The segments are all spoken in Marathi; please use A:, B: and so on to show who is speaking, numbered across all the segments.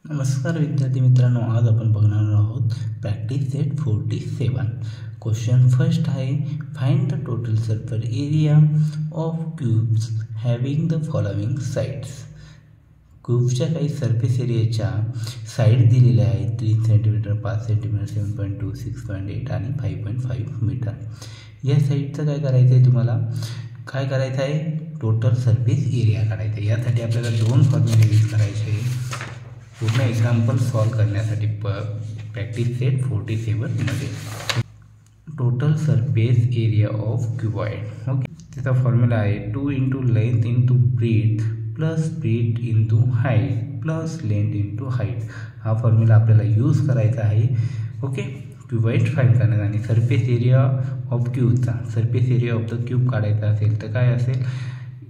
A: नमस्कार विद्यार्थी मित्रांनो, आज आपण बघणार आहोत प्रॅक्टिस सेट 47. क्वेश्चन फर्स्ट आहे, find the total circle area of cubes having the following sides. क्यूबच्या काही सरफेस एरियाच्या साईड दिलेल्या आहेत 3 सेंटीमीटर, 5 सेंटीमीटर, 7.2, 6.8 आणि 5.5 मीटर. या साईडचं काय करायचं आहे, तुम्हाला काय करायचं आहे, टोटल सरफेस एरिया काढायचा आहे. यासाठी आपल्याला दोन फॉर्म्युले यूज करायचे आहे पूर्ण एक्झाम्पल सॉल्व करण्यासाठी. प्रॅक्टिस सेट 47 मध्ये total surface area of cuboid. Okay, त्याचा फॉर्म्युला आहे 2 into length into breadth plus breadth into height plus length into height. हा फॉर्म्युला आपल्याला यूज करायचा आहे. ओके, क्यूबॉइड फाइंड करण्याचा आणि सरफेस एरिया ऑफ क्यूबचा surface area of the cube काढायचा असेल तर काय असेल,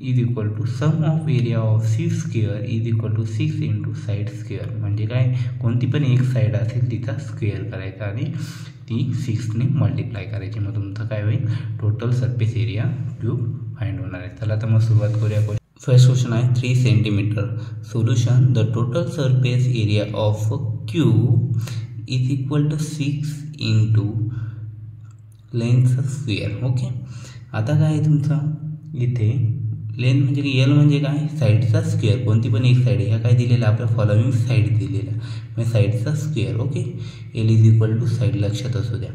A: is equal to sum of area of 6 square is equal to 6 into side square. म्हणजे काय, कोणती पण एक साईड असेल तिचा स्क्वेअर करायचा आणि ती 6ने मल्टिप्लाय करायची. मग तुमचं काय होईल, total surface area cube find होणार आहे. चला तर मग सुरुवात करूया. फर्स्ट क्वेश्चन आहे 3 centimetre. Solution, the total surface area of cube is equal to 6 into length square. Okay, आता काय आहे तुमचं इथे लेंथ म्हणजे एल म्हणजे काय, साईडचा स्क्वेअर. कोणती पण एक साईड, ह्या काय दिलेलं आपल्या फॉलोइंग साईड दिलेला म्हणजे साईडचा square. Okay, l is equal to side लक्षात असू द्या.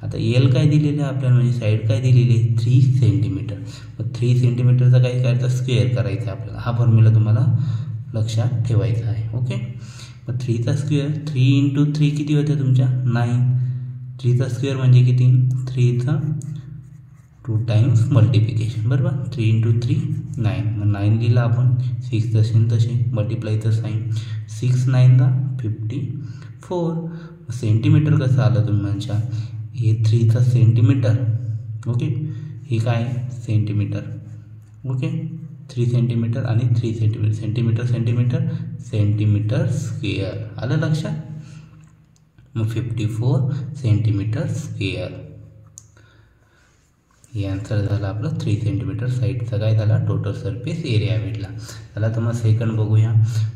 A: आता एल काय दिलेलं आहे आपल्याला, म्हणजे साईड काय दिलेली आहे 3 सेंटीमीटर. मग 3 सेंटीमीटरचा काय करायचा, स्क्वेअर करायचा आपल्याला. हा फॉर्म्युला तुम्हाला लक्षात ठेवायचा आहे. ओके, मग 3चा स्क्वेअर 3 इंटू 3 किती होते तुमच्या 9. 3चा स्क्वेअर म्हणजे किती, 3चा 2 टाइम्स मल्टिप्लिकेशन, बरोबर. 3 इंटू 3 9. मग 9 लिहिला आपण, 6 तसे तसे मल्टिप्लायचं साईन. 6 9 54. सेंटीमीटर कसं आलं तुमच्या, हे 3चा सेंटीमीटर. ओके, हे काय सेंटीमीटर. ओके, 3 सेंटीमीटर आणि 3 centimetre, centimetre centimetre centimetre square. आलं लक्षात. मग 54 सेंटीमीटर स्क्वेअर. हे आन्सर झालं आपलं 3 सेंटीमीटर. साईडचा काय झाला, टोटल सरफेस एरिया भेटला. चला तर मग सेकंड बघूया.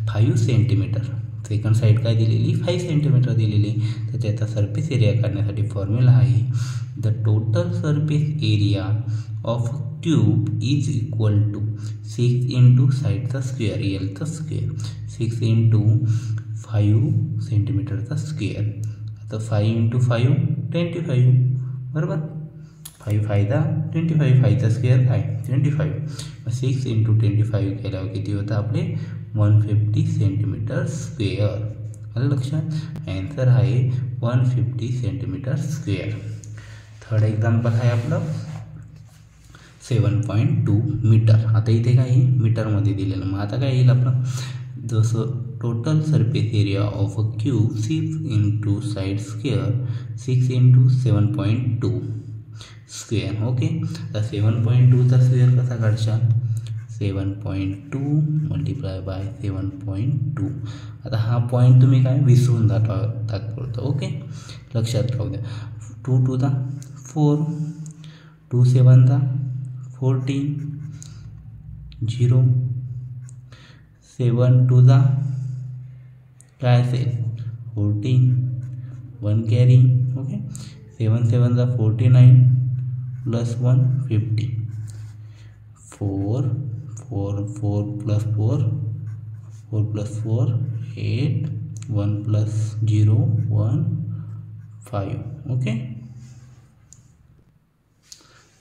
A: 5 सेंटीमीटर. सेकंड साईड काय दिलेली, 5 सेंटीमीटर दिलेली. तर त्याचा सरफेस एरिया काढण्यासाठी फॉर्म्युला आहे, the total surface area of cube is equal to 6 into साईडचा स्क्वेअर, एलचा स्क्वेअर, 6 इंटू 5 सेंटीमीटरचा स्क्वेअर. आता 5 इंटू 5 25, बरोबर. 5 फायदा 25, 5चा स्क्वेअर काय 25. 6 इंटू 25 केल्यावर किती होतं आपले 150 सेंटीमीटर स्क्वेअर. आलं लक्षात. ॲन्सर आहे 150 सेंटीमीटर स्क्वेअर. थर्ड एक्झाम्पल आहे आपलं 7.2 मीटर. आता इथे काय मीटरमध्ये दिलेलं. मग आता काय येईल आपलं, जसं total surface area of a cube 6 into side square 6 into 7.2 square. Okay, तर 7.2चा स्क्वेअर कसा काढशाल, 7.2 मल्टिप्लाय बाय 7.2. आता हा पॉईंट तुम्ही काय विसरून तात्पुरतं. ओके, लक्षात राहू द्या. 2 2 4, 2 7 14, 0, 7 2 काय असेल 14, 1 carry. Okay, 7 7 49 plus 1 50. 4 4 4 plus 4 4 plus 4 8, 1 plus 0 1 5. Okay,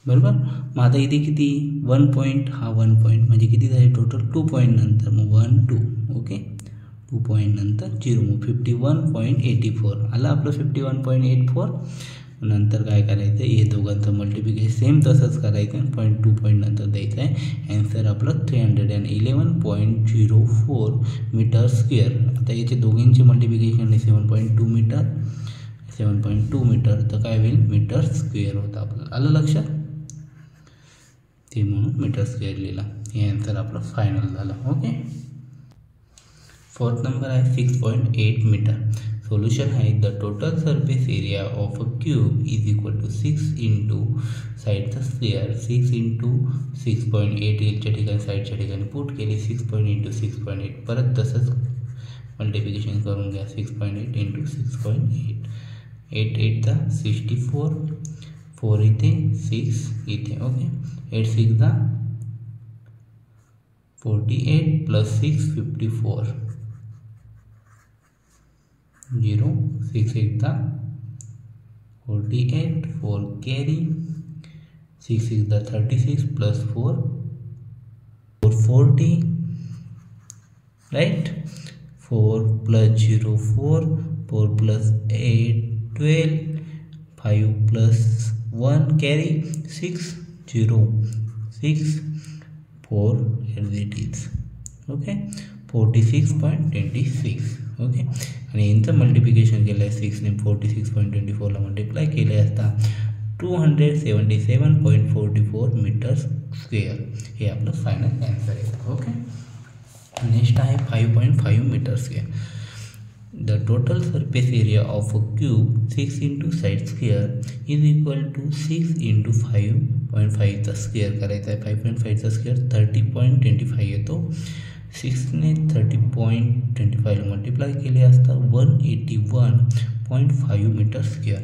A: बरोबर. मग आता इथे किती 1 पॉईंट, हा 1 पॉईंट म्हणजे किती झाले टोटल 2 पॉईंट नंतर मग 1 2. ओके, 2 पॉईंट नंतर 0, मग 51.84 आलं आपलं 51.84. नंतर काय करायचं, हे दोघांचं मल्टिप्लिकेशन सेम तसंच करायचं, 0.2 पॉईंट नंतर द्यायचं आहे. ॲन्सर आपलं 311.04 मीटर स्क्वेअर. आता याचे दोघींचे मल्टिप्लिकेशन आहे 7.2 मीटर, 7.2 मीटर, तर काय होईल मीटर स्क्वेअर होतं आपलं. आलं लक्षात. ते म्हणून मीटर स्क्वेअर लिहिला. हे ॲन्सर आपलं फायनल झालं. ओके, फोर्थ नंबर आहे 6.8 मीटर. सोल्युशन आहे, the total surface area of a cube is equal to 6 into साईडचा स्क्वेअर 6 इंटू 6.8. एलच्या ठिकाणी साईडच्या ठिकाणी पुट केली 6 इंटू 6.8. परत तसंच मल्टिप्लिकेशन करून घ्या. 6.8 इंटू 6.8, 8 8 दा 64, 4 इथे 6 इथे. ओके, 8 6 दा 48 प्लस 6 54, 0 6 1 दा 48, 4 कैरी, 6 6 दा 36 plus 4 40, right. 4 plus 0 4, 4 plus 8 12, 5 plus 1 कैरी 6 0 6 4 as it is. Okay, 46.26. Okay, आणि यांचं मल्टिप्लिकेशन केलं आहे 6ने 46.24ला मल्टिप्लाय केले असता 277.44 मीटर स्क्वेअर. हे आपलं फायनल आन्सर आहे. ओके, नेक्स्ट आहे 5.5 metre square. The total surface area of a cube 6 into side square is equal to 6 into 5.5चा स्क्वेअर करायचा आहे. 5.5चा स्क्वेअर 30.25 येतो. 6ने 30.25ला मल्टिप्लाय केले असता 181.5 मीटर स्क्वेअर.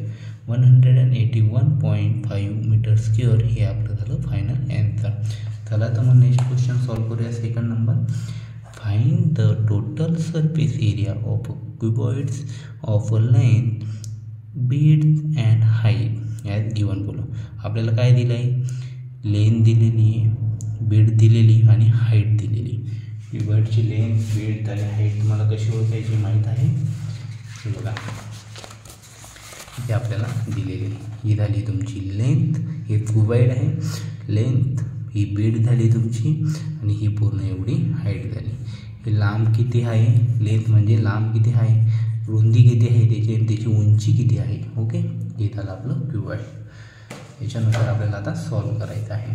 A: 181.5 मीटर स्क्वेअर हे आपलं झालं फायनल आन्सर. चला तर मग नेक्स्ट क्वेश्चन सॉल्व करूया. Second number, find the total surface area of cuboids of a length, width and height as given बोलो. आपल्याला काय दिलं आहे? लेंथ दिलेली आहे, विड्थ दिलेली आणि हाईट दिलेली. क्यूबॉइडची लेंथ, विड्थ आणि हाईट तुम्हाला कशी ओळखायची माहीत आहे? बघा, हे आपल्याला दिलेली. ही झाली तुमची लेंथ, हे क्यूबॉइड आहे. लेंथ ही विड्थ झाली तुमची आणि ही पूर्ण एवढी हाईट झाली. हे लांब किती आहे? लेंथ म्हणजे लांब किती आहे, रुंदी किती आहे त्याची, आणि त्याची उंची किती आहे. ओके, हे झालं आपलं क्यूबॉइड. याच्यानुसार आपल्याला आता सॉल्व करायचं आहे.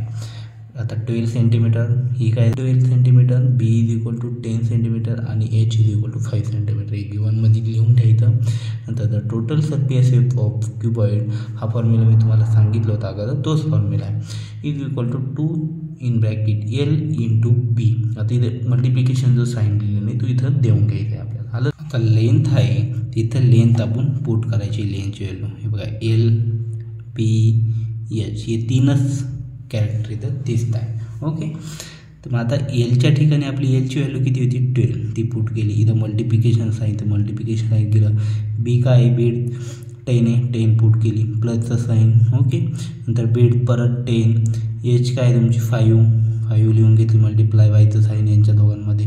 A: आता 12 सेंटीमीटर ही काय, 12 centimetre, B is equal to 10 centimetre आणि H is equal to 5 centimetre. हे गिवनमध्ये लिहून ठेवायचं. नंतर the total surface of cuboid, हा फॉर्म्युला मी तुम्हाला सांगितलं होता अगोदर, तोच फॉर्म्युला आहे. Is equal to 2 in bracket L into B. आता इथे मल्टिप्लिकेशन जो साईन दिलेलं नाही तो इथं देऊन घ्यायचं आहे आपल्याला. आलं. आता लेंथ आहे तिथं लेंथ आपण पुट करायची. लेंथची व्हॅल्यू हे बघा, एल पी एच हे तीनच कॅरेक्टर इथं दिसत आहे. ओके, तर मग आता एलच्या ठिकाणी आपली एलची व्हॅल्यू किती होती? 12, ती पुट केली. इथं मल्टिप्लिकेशन साईन, तर मल्टिप्लिकेशन साईन केलं. बी काय आहे? बीड 10 आहे, 10 पुट केली, प्लसचं साईन. ओके, नंतर बीड परत 10. एच काय तुमची 5 लिहून घेतली, मल्टिप्लाय वायचं साईन यांच्या दोघांमध्ये,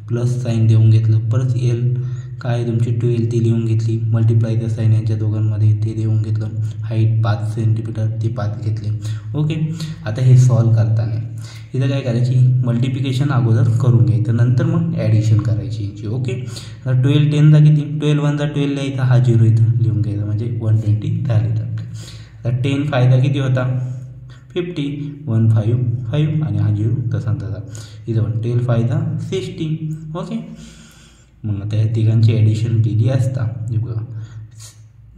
A: प्लस साईन देऊन घेतलं. परत एल काय तुमची 12 ती लिहून घेतली, मल्टिप्लायचं साईन यांच्या दोघांमध्ये ते देऊन घेतलं. हाईट 5 सेंटीमीटर ती 5 घेतली. ओके, आता हे सॉल्व करताना इथं काय करायची? मल्टिप्लिकेशन अगोदर करून घ्यायचं, नंतर मग ॲडिशन करायची याची. ओके, तर 12 10 दा किती? 12 1 दा 12 लिहायचा, हा 0 इथं लिहून घ्यायचा, म्हणजे 120 झाले. तर 10 फायदा किती होता? 50, 1 5 5 आणि हा 0 तसा तसा. इथं पण 10 फायदा 60. ओके, मग त्या तिघांची ॲडिशन केली असता हे बघा,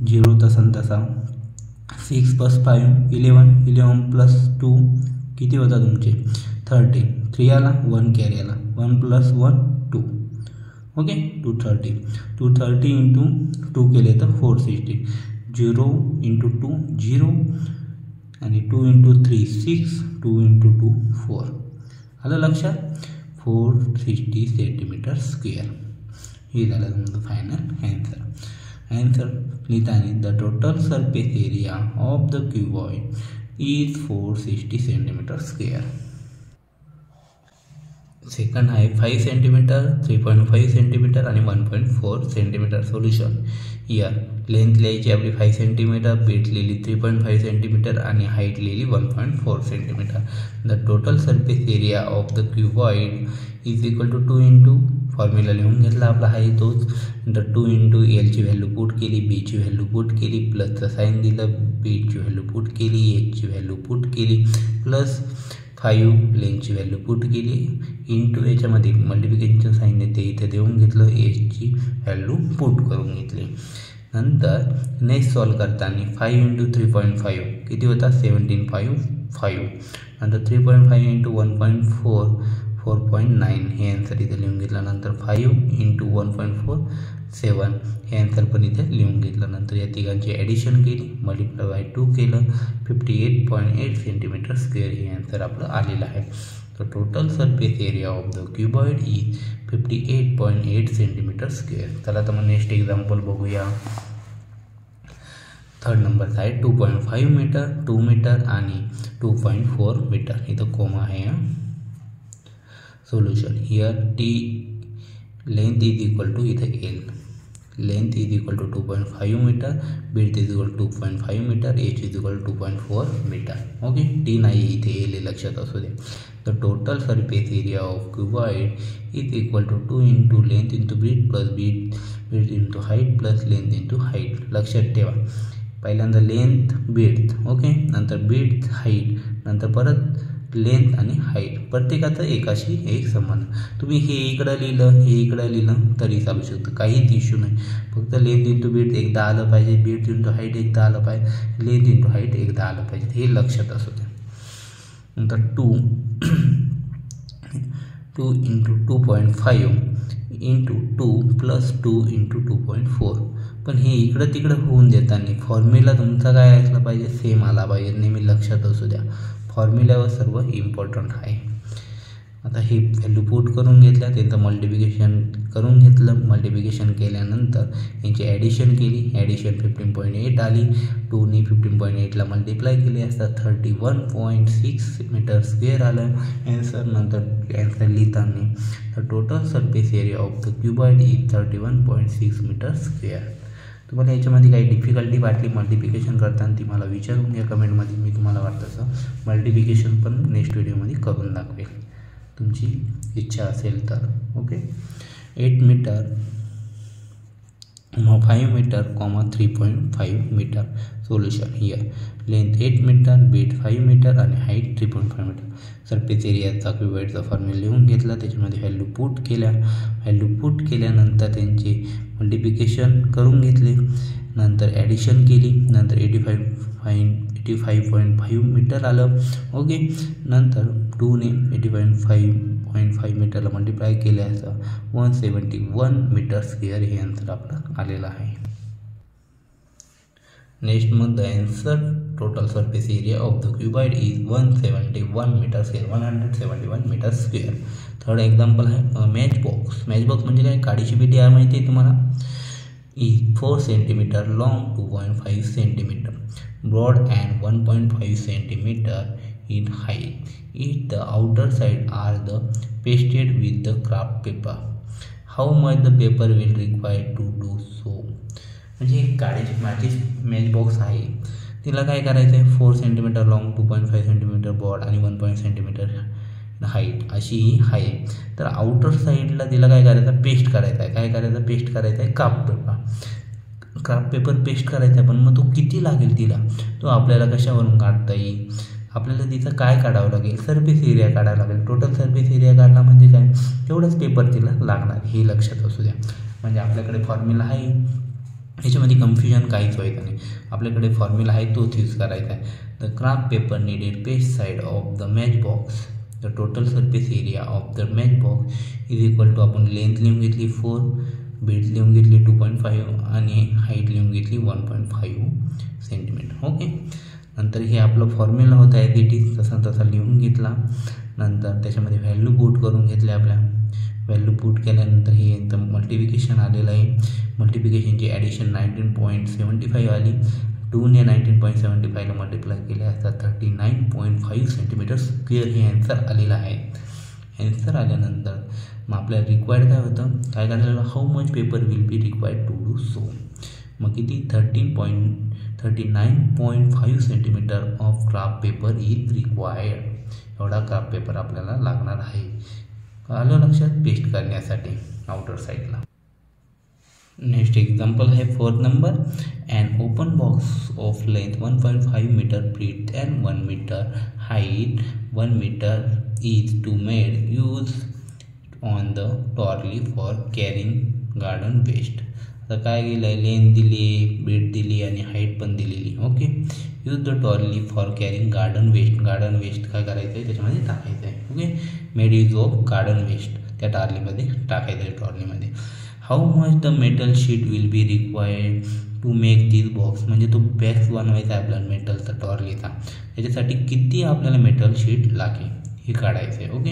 A: 0 तसा तसा, 6 प्लस 5 11, 11 प्लस 2 किती होता तुमचे? 30. 3 आला, 1 कॅरी आला, 1 प्लस 1 2. ओके, 230. 230 इंटू 2 केले तर 460. 0 इंटू 2 0 आणि 2 इंटू 3 6, 2 इंटू 2 4. आलं लक्षात? 460 सेंटीमीटर स्क्वेअर. हे झालं तुमचं फायनल आन्सर. आन्सर लिहिताना the total surface area of the cuboid is 460 centimetre square. Second आहे 5 सेंटीमीटर, 3.5 सेंटीमीटर आणि 1.4 सेंटीमीटर. सोल्युशन. इयर लेंथ लिहायची आपली 5 सेंटीमीटर, विड्थ लिहिली 3.5 सेंटीमीटर आणि हाईट लिहिली 1.4 centimetre. The total surface area of the cuboid is equal to 2 into formula लिहून घेतला आपला आहे तोच. नंतर 2 इंटू एलची व्हॅल्यू पुट केली, बीची व्हॅल्यू पुट केली, प्लसचं साईन दिलं, बीची व्हॅल्यू पुट केली, एचची व्हॅल्यू पुट केली, प्लस 5 लेंथची व्हॅल्यू पुट केली, इंटू याच्यामध्ये मल्टिप्लिकेशनचं साईन येते इथे देऊन घेतलं, एचची व्हॅल्यू पुट करून घेतली. नंतर नेक्स्ट सॉल्व करताना 5 इंटू 3.5 किती होता? 17.5. नंतर 3.5 इंटू 1.4 4.9 हे आन्सर इथे लिहून घेतल्यानंतर 5 × 1.47 हे आन्सर पण इथे लिहून घेतल्यानंतर या तिघांची ॲडिशन केली, मल्टिप्लाय बाय 2 केलं, 58.8 सेंटीमीटर स्क्वेअर हे आन्सर आपलं आलेलं आहे. तर total surface area of the cuboid is 58.8 centimetre square. चला तर मग नेक्स्ट एक्झाम्पल बघूया. थर्ड नंबरचा आहे 2.5 मीटर, 2 मीटर आणि 2.4 मीटर. इथं कोमा आहे. Solution here T length is equal to इथं L, length is equal to 2.5 metre, width is equal to 2.5 metre, H is equal to 2.4 metre. Okay, T नाही इथे एल लक्षात असू दे. The total surface area of cuboid is equal to 2 × length into breadth plus breadth into height plus length into height. लक्षात ठेवा, पहिल्यांदा लेंथ ब्रीथ, ओके, नंतर ब्रीथ हाईट, नंतर परत लेंथ आणि हाईट, प्रत्येकाचं एकाशी एक संबंध. तुम्ही हे इकडं लिहिलं, हे इकडं लिहिलं तरी चालू शकतं, काहीच इश्यू नाही. फक्त लेंथ इंटू ब्रीथ एकदा आलं पाहिजे, ब्रीथ इंटू हाईट एकदा आलं पाहिजे, लेंथ इंटू हाईट एकदा आलं पाहिजे, हे लक्षात असू दे. नंतर 2 × 2.5 × 2 प्लस 2 × 2.4. पण हे इकडं तिकडं होऊन देताना फॉर्म्युला तुमचा काय असला पाहिजे, सेम आला पाहिजे, नेहमी लक्षात असू द्या. फॉर्म्युल्यावर सर्व इम्पॉर्टंट आहे. आता हे व्हॅल्यू पुट करून घेतल्या, त्यांचं मल्टिप्लिकेशन करून घेतलं, मल्टिप्लिकेशन केल्यानंतर यांची ॲडिशन केली, ॲडिशन 15.8 आली, 2ने 15.8ला मल्टिप्लाय केले असता 31.6 मीटर स्क्वेअर आलं ॲन्सर. नंतर ॲन्सर लिहिताना the total surface area of the cuboid is 31.6 metre square. तुम्हाला याच्यामध्ये काही डिफिकल्टी वाटली मल्टिप्लिकेशन करताना ती मला विचारून घ्या कमेंटमध्ये, मी तुम्हाला वाटतं तसं मल्टिप्लिकेशन पण नेक्स्ट व्हिडिओमध्ये करून दाखवेल, तुमची इच्छा असेल तर. Okay, 8 metre, 5 metre, 3.5 metre. Solution here length 8 metre, breadth 5 metre आणि हाईट 3.5 मीटर. सरफेस एरियाचा क्युबॉइडचा फॉर्म्युला लिहून घेतला, त्याच्यामध्ये व्हॅल्यू पुट केल्या, व्हॅल्यू पुट केल्यानंतर त्यांचे मल्टिप्लिकेशन करून घेतले, नंतर ॲडिशन केली, नंतर 85.5 मीटर आलं. ओके, नंतर 2ने 85.5 मीटरला मल्टिप्लाय केल्या असं 171 मीटर स्क्वेअर हे आन्सर आपलं आलेलं आहे. नेक्स्ट मग the answer total surface area of the cuboid is 171 metre square, 171 metre square. Third example आहे मॅच बॉक्स. मॅच बॉक्स म्हणजे काय, काडीची पेटी आहे माहिती आहे तुम्हाला. Is 4 centimetre long, 2.5 centimetre broad and 1.5 centimetre in height. If the outer side are the pasted with the craft paper, how much the paper will require to do so? म्हणजे काडीची मॅच बॉक्स आहे, तिला काय करायचं आहे, 4 सेंटीमीटर लॉंग, 2.5 सेंटीमीटर ब्रॉड आणि 1.5 सेंटीमीटर हाईट अशी ही आहे. तर आउटर साईडला तिला काय करायचं, पेस्ट करायचं आहे. काय करायचं, पेस्ट करायचं आहे craft paper. Craft paper paste करायचा आहे, पण मग तो किती लागेल तिला, तो आपल्याला कशावरून काढता येईल, आपल्याला तिचं काय काढावं लागेल, सरफेस एरिया काढावं लागेल. टोटल सरफेस एरिया काढला म्हणजे काय, तेवढंच पेपर तिला लागणार, हे लक्षात असू द्या. म्हणजे आपल्याकडे फॉर्म्युला आहे, याच्यामध्ये कन्फ्युजन काहीच व्हायचं नाही. आपल्याकडे फॉर्म्युला आहे तोच यूज करायचा आहे. The craft paper needed paste side of the match box, the total surface area of the match box is equal to, आपण लेंथ लिहून घेतली 4, ब्रीथ लिहून घेतली 2.5 आणि हाईट लिहून घेतली 1.5 सेंटीमीटर. ओके, नंतर हे आपलं फॉर्म्युला होता आहे इट तसा लिहून घेतला. नंतर त्याच्यामध्ये व्हॅल्यू पुट करून घेतले. आपल्या व्हॅल्यू पुट केल्यानंतर हे एकदम मल्टिप्लिकेशन आलेलं आहे. मल्टिप्लिकेशनची ॲडिशन 19.75 आली, 2ने 19.75ला मल्टिप्लाय केले असता 39.5 सेंटीमीटर स्क्वेअर हे ॲन्सर आलेलं आहे. ॲन्सर आल्यानंतर मग आपल्याला रिक्वायर्ड काय होतं, काय करायला, how much paper will be required to do so. मग किती, 39.5 centimetre of craft paper is required. एवढा क्राफ्ट पेपर आपल्याला लागणार आहे. आलं लक्षात, पेस्ट करण्यासाठी आउटर साईडला. नेक्स्ट एक्झाम्पल आहे 4th number. And open box of length 1.5 metre, breadth and 1 metre, height 1 metre is to made use on the trolley for carrying garden waste. आता काय केलं आहे, लेंथ दिली, ब्रीथ दिली आणि हाईट पण दिलेली. Okay, use the trolley for carrying garden waste. Garden waste काय करायचं आहे त्याच्यामध्ये टाकायचं आहे. Okay, made use of garden waste त्या ट्रॉलीमध्ये टाकायचं आहे ट्रॉलीमध्ये. How much the metal sheet will be required to make this box. म्हणजे तो बॅग्स बनवायचा आहे आपल्याला मेटलचा ट्रॉलीचा, त्याच्यासाठी किती आपल्याला मेटल शीट लागेल हे काढायचं आहे. Okay,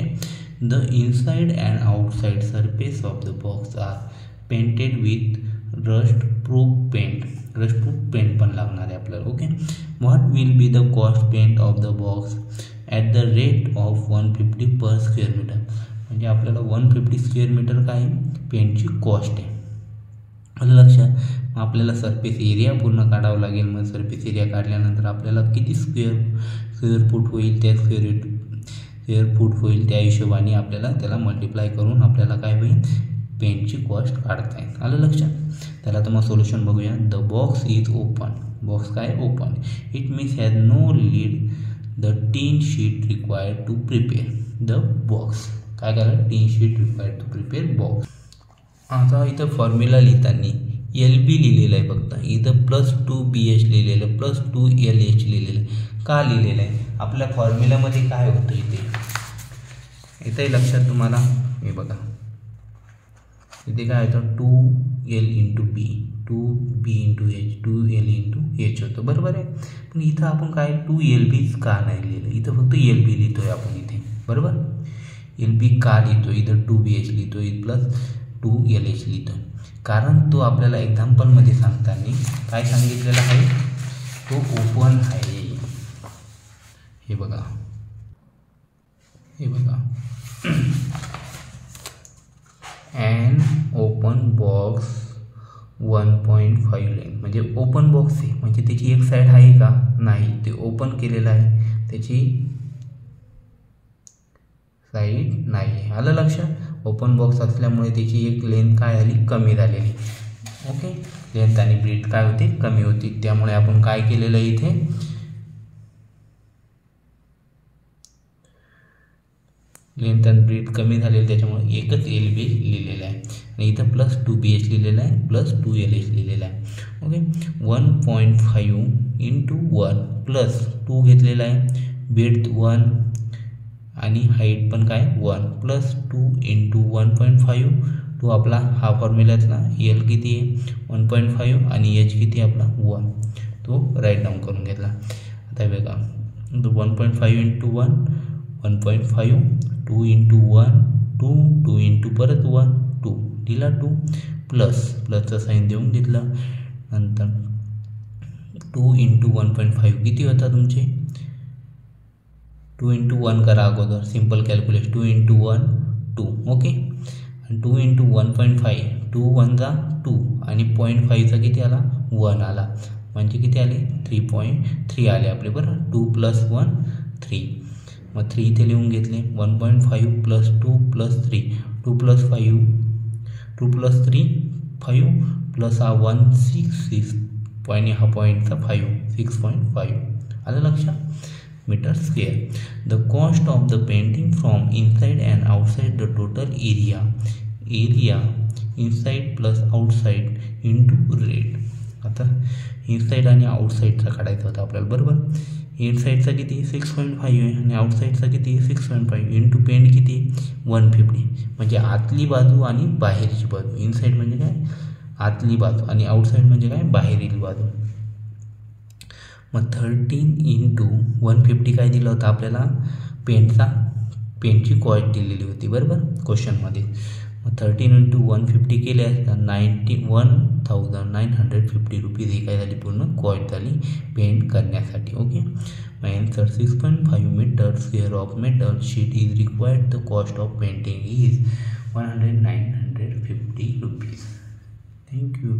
A: the inside and outside surface of the box are painted with rust proof paint. Rust proof paint पण लागणार आहे आपल्याला. Okay, what will be the cost paint of the box at the rate of 150 per square metre. म्हणजे आपल्याला 150 स्क्वेअर मीटर काय पेंटची कॉस्ट आहे. आलं लक्षात. आपल्याला सरफेस एरिया पूर्ण काढावं लागेल. मग सरफेस एरिया काढल्यानंतर आपल्याला किती स्क्वेअर फूट होईल, त्या स्क्वेअर फूट होईल त्या हिशोबाने आपल्याला त्याला मल्टिप्लाय करून आपल्याला काय होईल पेंटची कॉस्ट काढता येईल. आलं लक्षात. त्याला तर मग सोल्युशन बघूया. The box is open. Box काय open. It means has no lid. The tin sheet required to prepare the box. काय करायला tin sheet required to prepare box. आता इथं फॉर्म्युला लिहिताना LB लिहिलेलं आहे फक्त. इथं +2BH लिहिलेलं आहे, +2LH लिहिलेलं आहे. का लिहिलेलं आहे आपल्या फॉर्म्युलामध्ये काय होतं इथे लक्षात तुम्हाला. हे बघा इथे काय होतं 2L × B, 2B × H, 2L × H होतं. बरोबर आहे. पण इथं आपण काय 2LB का नाही लिहिलं. इथं फक्त LB लिहितोय आपण इथे. बरोबर. LB का लिहितो इथं 2BH लिहितोय +2LH लिहितो. कारण तो आपल्याला एक्झाम्पलमध्ये सांगताना काय सांगितलेलं आहे तो ओपन आहे. हे बघा अँड ओपन बॉक्स 1.5 लेंथ. म्हणजे ओपन बॉक्स आहे म्हणजे त्याची एक साईड आहे का नाही, ते ओपन केलेलं आहे, त्याची साईड नाही आहे. आलं लक्षात. ओपन बॉक्स असल्यामुळे त्याची एक लेंथ काय झाली कमी झालेली. ओके, लेंथ आणि ब्रीथ काय होती कमी होती. त्यामुळे आपण काय केलेलं आहे इथे लेंथ आणि ब्रीथ कमी झालेली, त्याच्यामुळे एकच LB लिहिलेलं आहे. आणि इथं +2BH लिहिलेलं आहे, +2LH लिहिलेलं आहे. ओके, 1.5 × 1 +2 घेतलेला आहे, ब्रीथ 1 आणि हाईट पण काय 1 +2 × 1.5. तो आपला हा फॉर्म्युल्यातला L किती आहे 1.5 आणि H किती आपला 1. तो राईट डाऊन करून घेतला. आता बघा 1.5 × 1 1.5, 2 × 1 2, 2 × परत 1 2 दिला 2 प्लसचं साईन देऊन घेतलं. नंतर 2 × 1.5 किती होता तुमचे 2 × 1 करा अगोदर सिंपल कॅल्क्युलेशन. 2 × 1 2. ओके, आणि 2 × 1.5 2 1 जा 2 आणि 0.5चा किती आला 1 आला. म्हणजे किती आले 3.3 आले आपले. बरं 2 + 1 3. मग 3 इथे लिहून घेतले. 1.5 + 2 + 3 2 + 5 2 + 3 5 प्लस हा 1 6 पॉईंट हा पॉईंटचा 5 6.5 आलं लक्षात metre square. The cost of the painting from inside and outside the total area inside plus outside into rate. आता इनसाइड आणि आउटसाइडचा काढायचा होता आपल्याला. बरोबर. इनसाइडचा किती 6.5 आहे आणि आउटसाइडचा किती 6.5 इंटू पेंट किती 150. म्हणजे आतली बाजू आणि बाहेरची बाजू. इनसाइड म्हणजे काय आतली बाजू आणि आउटसाइड म्हणजे काय बाहेरील बाजू. मग 13 × 150 काय दिलं होतं आपल्याला पेंटची कॉस्ट दिलेली होती. बरोबर क्वेश्चनमध्ये. मग 13 × 150 केले असता 91,950 रुपीज ही काय झाली पूर्ण कॉस्ट झाली पेंट करण्यासाठी. ओके, मग answer 6.5 metre square of metal sheet is required. The cost of painting is 950 rupees. Thank you.